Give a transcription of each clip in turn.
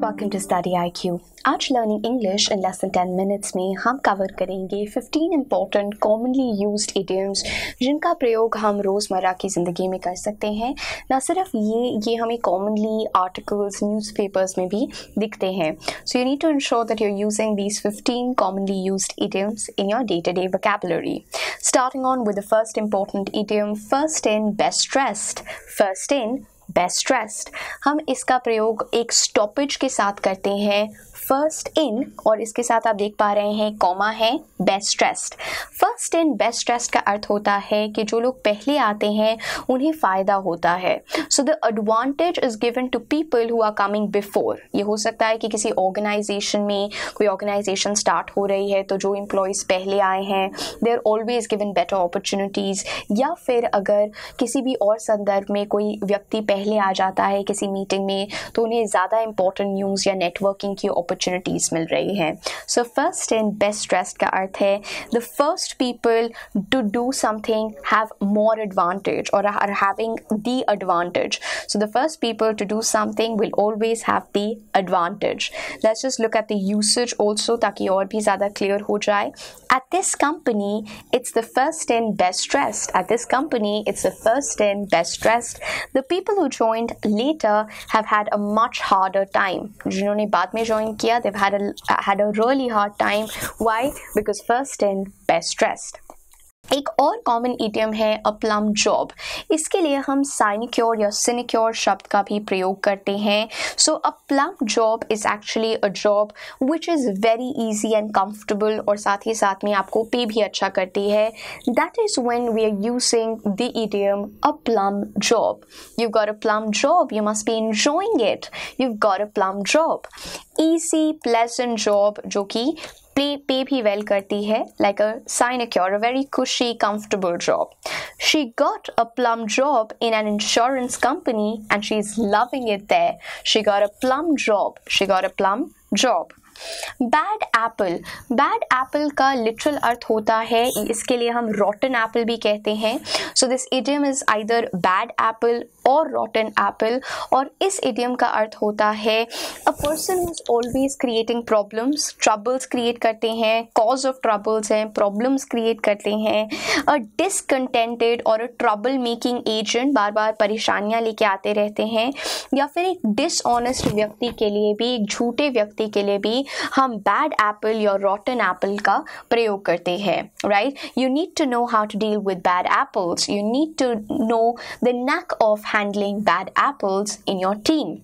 Welcome to Study IQ. आज learning English in less than 10 minutes में हम cover करेंगे 15 इंपॉर्टेंट कॉमनली यूज्ड इडियम्स जिनका प्रयोग हम रोज़मर्रा की ज़िंदगी में कर सकते हैं। ना सिर्फ ये हमें कॉमनली आर्टिकल्स न्यूज़पेपर्स में भी दिखते हैं। So you need to ensure that you are using these 15 commonly used idioms in your day to day vocabulary. Starting on with the first important idiom, first in best dressed. First in best dressed, हम इसका प्रयोग एक stoppage के साथ करते हैं, first in, और इसके साथ आप देख पा रहे हैं कॉमा है, best dressed. First in best dressed का अर्थ होता है कि जो लोग पहले आते हैं उन्हें फ़ायदा होता है। So the advantage is given to people who are coming before. ये हो सकता है कि किसी ऑर्गेनाइजेशन में कोई ऑर्गेनाइजेशन स्टार्ट हो रही है तो जो एम्प्लॉयज़ पहले आए हैं they are always given better opportunities, या फिर अगर किसी भी और संदर्भ में कोई व्यक्ति पहले आ जाता है किसी मीटिंग में तो उन्हें ज़्यादा इंपॉर्टेंट न्यूज़ या नेटवर्किंग की अपॉर्चुनिटीज़ मिल रही हैं। So first in best dressed का अर्थ है the first people to do something have more advantage और are having the advantage. So the first people to do something will always have the advantage. Let's just look at the usage also ताकि और भी ज़्यादा clear हो जाए। At this company, it's the first in best dressed. At this company, it's the first in best dressed. The people who joined later have had a much harder time. जिन्होंने बाद में join किया, they've had a really hard time. Why? Because first in best dressed. एक और common idiom है अ plum job. इसके लिए हम साइनिक्योर या सिनिक्योर शब्द का भी प्रयोग करते हैं। So a plum job is actually a job which is very easy and comfortable और साथ ही साथ में आपको पे भी अच्छा करती है। That is when we are using the idiom a plum job. You got a plum job, you must be enjoying it. You got a plum job, easy pleasant job जो कि पे भी वेल करती है, like a sinecure, a very cushy, comfortable job. She got a plum job in an insurance company and she's loving it there. She got a plum job. She got a plum job. Bad Apple, bad Apple का literal अर्थ होता है, इसके लिए हम रॉटन Apple भी कहते हैं। So this idiom is either bad Apple और रॉटन एप्पल, और इस इडियम का अर्थ होता है a person who is always creating problems, troubles create करते हैं, कॉज ऑफ ट्रबल्स हैं, प्रॉब्लम्स क्रिएट करते हैं। अ डिसकंटेंटेड और अ ट्रबल मेकिंग एजेंट, बार बार परेशानियां लेके आते रहते हैं। या फिर एक डिसऑनेस्ट व्यक्ति के लिए भी, एक झूठे व्यक्ति के लिए भी हम बैड एप्पल या रॉटन एप्पल का प्रयोग करते हैं, right? You need to know how to deal with bad apples, you need to know the knack of handling bad apples in your team.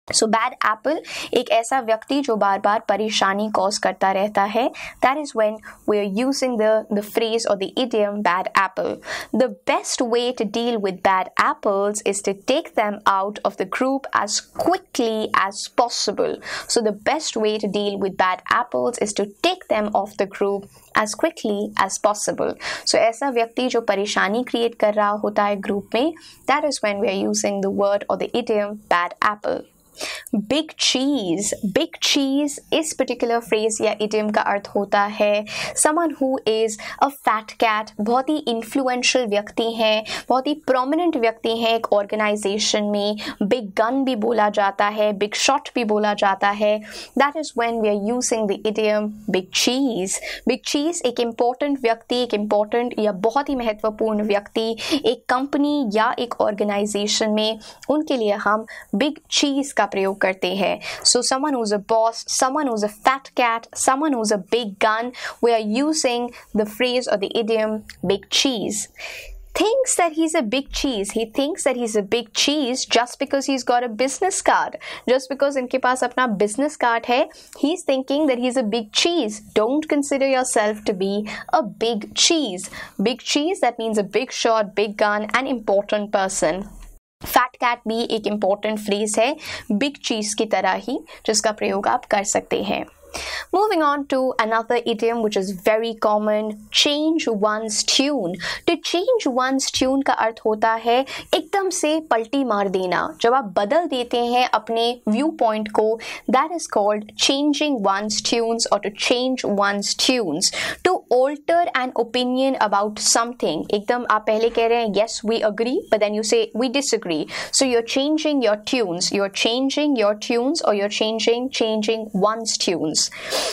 So bad apple एक ऐसा व्यक्ति जो बार बार परेशानी कॉज करता रहता है। That is when we are using the phrase और the idiom bad apple. The best way to deal with bad apples is to take them out of the group as quickly as possible. So the best way to deal with bad apples is to take them off the group as quickly as possible. So ऐसा व्यक्ति जो परेशानी create कर रहा होता है group में, that is when we are using the word or the idiom bad apple. Big cheese, big चीज इस पर्टिकुलर फ्रेज या इडियम का अर्थ होता है someone who is a fat cat, बहुत ही इन्फ्लुएंशियल व्यक्ति हैं, बहुत ही प्रोमिनेंट व्यक्ति हैं एक ऑर्गेनाइजेशन में। बिग गन भी बोला जाता है, बिग शॉट भी बोला जाता है। That is when we are using the idiom big cheese. Big cheese एक इम्पॉर्टेंट व्यक्ति, एक इम्पॉर्टेंट या बहुत ही महत्वपूर्ण व्यक्ति एक कंपनी या एक ऑर्गेनाइजेशन में, उनके लिए हम बिग चीज का प्रयोग करते हैं। So someone who's a boss, someone who's a fat cat, someone who's a big gun, we are using the phrase or the idiom big cheese. Thinks that he's a big cheese. He thinks that he's a big cheese just because he's got a business card. Just because इनके पास अपना business card है, he's thinking that he's a big cheese. Don't consider yourself to be a big cheese. Big cheese, that means a big shot, big gun, an important person. Fat cat भी एक important phrase है big चीज की तरह ही, जिसका प्रयोग आप कर सकते हैं। Moving on to another idiom which is very common, change one's tune. To change one's tune का अर्थ होता है एकदम से पलटी मार देना, जब आप बदल देते हैं अपने व्यू पॉइंट को, that is called changing one's tunes or to change one's tunes. To alter an opinion about something, एकदम आप पहले कह रहे हैं yes we agree but then you say we disagree, so you're changing your tunes, you're changing your tunes or you're changing one's tunes.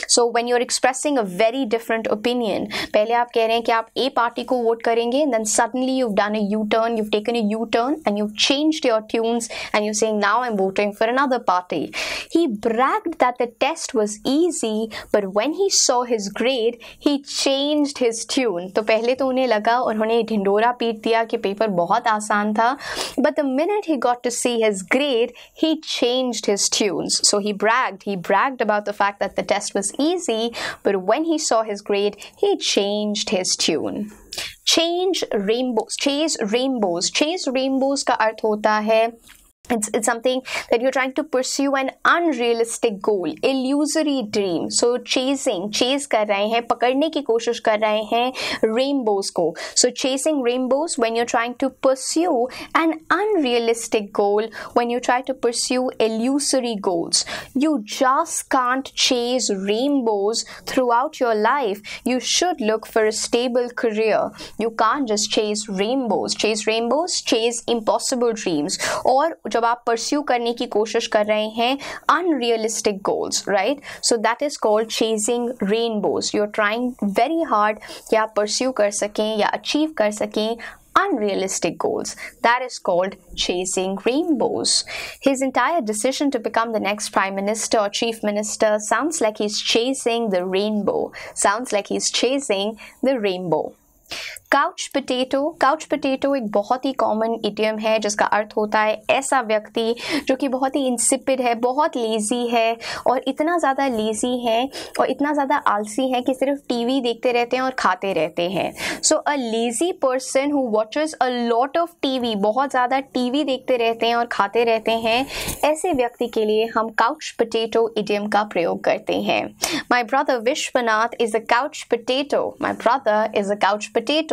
So when you're expressing a very different opinion, पहले आप कह रहे हैं कि आप A party को vote करेंगे and then suddenly you've done a U-turn, you've taken a U-turn and you've changed your tunes and you're saying now I'm voting for another party. He bragged that the test was easy but when he saw his grade he changed his tune. तो पहले तो उन्हें लगा, उन्होंने ढिंडोरा पीट दिया कि paper बहुत आसान था, but the minute he got to see his grade he changed his tunes. So he bragged about the fact that the test was easy, but when he saw his grade, he changed his tune. Chase rainbows. Chase rainbows का अर्थ होता है it's something that you're trying to pursue an unrealistic goal, illusory dream. So chase कर रहे हैं, पकड़ने की कोशिश कर रहे हैं rainbows को. So chasing rainbows when you're trying to pursue an unrealistic goal, when you try to pursue illusory goals. You just can't chase rainbows throughout your life. You should look for a stable career. You can't just chase rainbows, chase impossible dreams. और जब आप pursue करने की कोशिश कर रहे हैं unrealistic goals, right? So that is called chasing rainbows. You're trying very hard कि आप परस्यू कर सकें या अचीव कर सकें unrealistic goals. That is called chasing rainbows. His entire decision to become the next prime minister or chief minister sounds like he's chasing the rainbow. Couch potato एक बहुत ही common idiom है जिसका अर्थ होता है ऐसा व्यक्ति जो कि बहुत ही इंसिपिड है, बहुत लेजी है और इतना ज़्यादा लेजी है और इतना ज़्यादा आलसी है कि सिर्फ टीवी देखते रहते हैं और खाते रहते हैं. So a lazy person who watches a lot of TV, बहुत ज़्यादा टीवी देखते रहते हैं और खाते रहते हैं, ऐसे व्यक्ति के लिए हम काउच पोटैटो इडियम का प्रयोग करते हैं. My brother Vishwanath is a couch potato.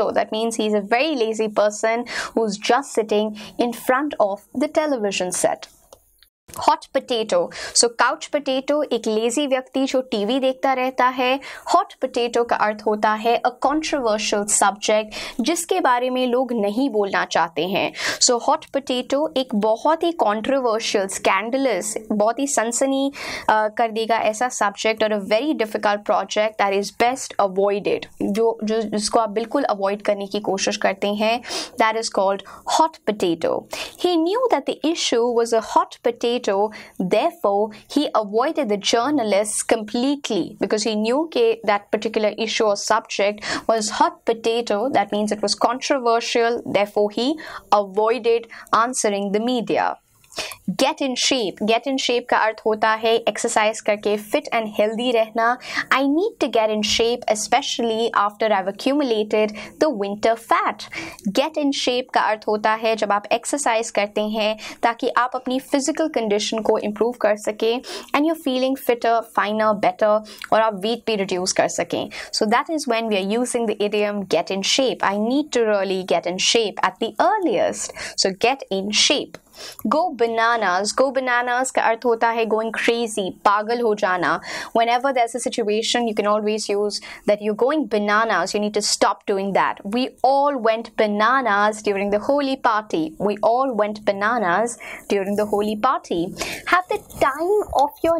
That means he's a very lazy person who's just sitting in front of the television set. Hot potato. So couch potato एक लेजी व्यक्ति जो TV देखता रहता है. हॉट पोटैटो का अर्थ होता है अ कंट्रोवर्शियल सब्जेक्ट जिसके बारे में लोग नहीं बोलना चाहते हैं. सो हॉट पोटैटो एक बहुत ही कंट्रोवर्शियल, स्कैंडलस, बहुत ही सनसनी कर देगा ऐसा सब्जेक्ट और a very difficult project that is best avoided, जिसको आप बिल्कुल अवॉइड करने की कोशिश करते हैं. That is called hot potato. He knew that the issue was a hot potato. Therefore, he avoided the journalists completely because he knew that particular issue or subject was hot potato. That means it was controversial. Therefore, he avoided answering the media. Gate in shape का अर्थ होता है exercise करके fit and healthy रहना. I need to get in shape specially after I have accumulated the winter fat. Get in shape का अर्थ होता है जब आप एक्सरसाइज करते हैं ताकि आप अपनी फिजिकल कंडीशन को इम्प्रूव कर सकें and you feeling fitter, finer, better और आप वेट भी रिड्यूस कर सकें. So that is when we are using the idiom get in shape. I need to really get in shape at the earliest. So get in shape. Go bananas का अर्थ होता है going crazy, पागल हो जाना. Whenever there's a situation, you can always use that you're going bananas. You need to stop doing that. We all went bananas during the holy party. Have the time of your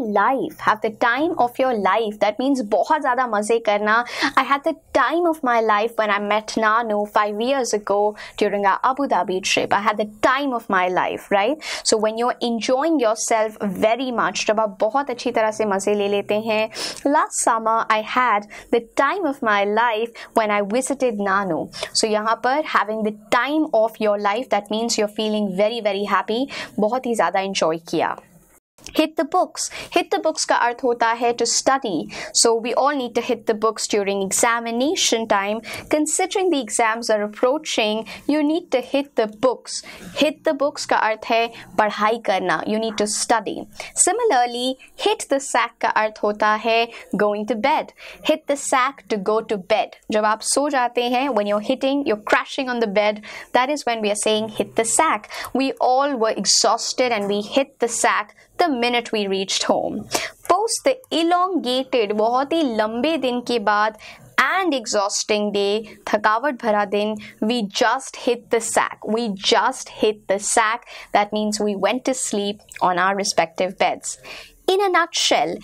life. That means बहुत ज़्यादा मज़े करना. I had the time of my life when I met Nanu 5 years ago during our Abu Dhabi trip. I had the time of my life. Right? So when you're enjoying yourself very much, जब आप बहुत अच्छी तरह से मज़े ले लेते हैं. Last summer I had the time of my life when I visited Nanu. So यहाँ पर having the time of your life, that means you're feeling very very happy, बहुत ही ज़्यादा enjoy किया. Hit the books. Hit the books का अर्थ होता है to study. So we all need to hit the books during examination time. Considering the exams are approaching, you need to hit the books. Hit the books का अर्थ है पढ़ाई करना. You need to study. Similarly, hit the sack का अर्थ होता है going to bed. Hit the sack to go to bed. जब आप सो जाते हैं, when you're hitting, you're crashing on the bed, that is when we are saying hit the sack. We all were exhausted and we hit the sack the minute we reached home. Post the elongated, बहुत ही लंबे दिन के बाद and exhausting day, थकावट भरा दिन, we just hit the sack. We just hit the sack. That means we went to sleep on our respective beds. In a nutshell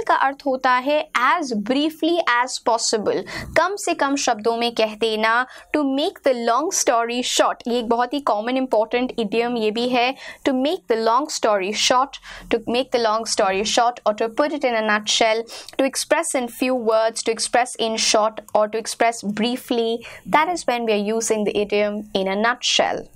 का अर्थ होता है as briefly as possible. कम से कम शब्दों में कह देना. To make the long story short, ये एक बहुत ही common important idiom ये भी है. To make the long story short, to make the long story short, or to put it in a nutshell, to express in few words, to express in short, or to express briefly. That is when we are using the idiom in a nutshell.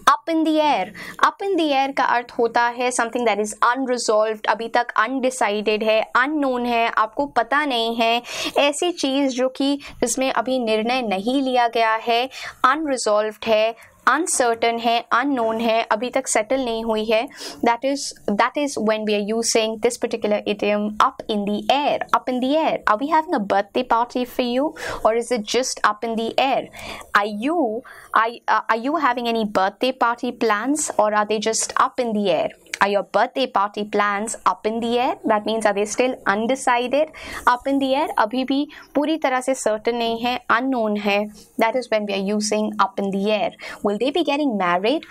Up in the air. Up in the air का अर्थ होता है something that is unresolved, अभी तक undecided है, unknown है, आपको पता नहीं है, ऐसी चीज़ जो कि जिसमें अभी निर्णय नहीं लिया गया है, unresolved है, uncertain है, unknown है, अभी तक settle नहीं हुई है. That is when we are using this particular idiom, up in the air. Up in the air. Are we having a birthday party for you, or is it just up in the air? Are you having any birthday party plans, or are they just up in the air? Are your birthday party plans up in the air? That means are they still undecided? Up in the air, अभी भी पूरी तरह से certain नहीं है, unknown है. That is when we are using up in the air. Will they be getting married,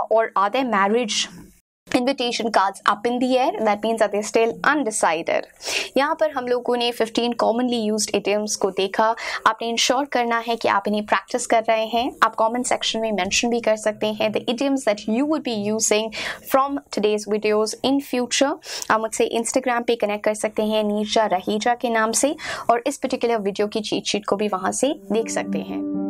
or are their marriage invitation cards up in the air? That means that they're still undecided. यहाँ पर हम लोगों ने 15 commonly used idioms को देखा. आपने ensure करना है कि आप इन्हें प्रैक्टिस कर रहे हैं. आप कमेंट सेक्शन में मेंशन भी कर सकते हैं the idioms that you would be using from today's videos in future. आप मुझसे इंस्टाग्राम पे कनेक्ट कर सकते हैं नीरजा रहीजा के नाम से, और इस पर्टिकुलर वीडियो की चीट शीट को भी वहाँ से देख सकते हैं.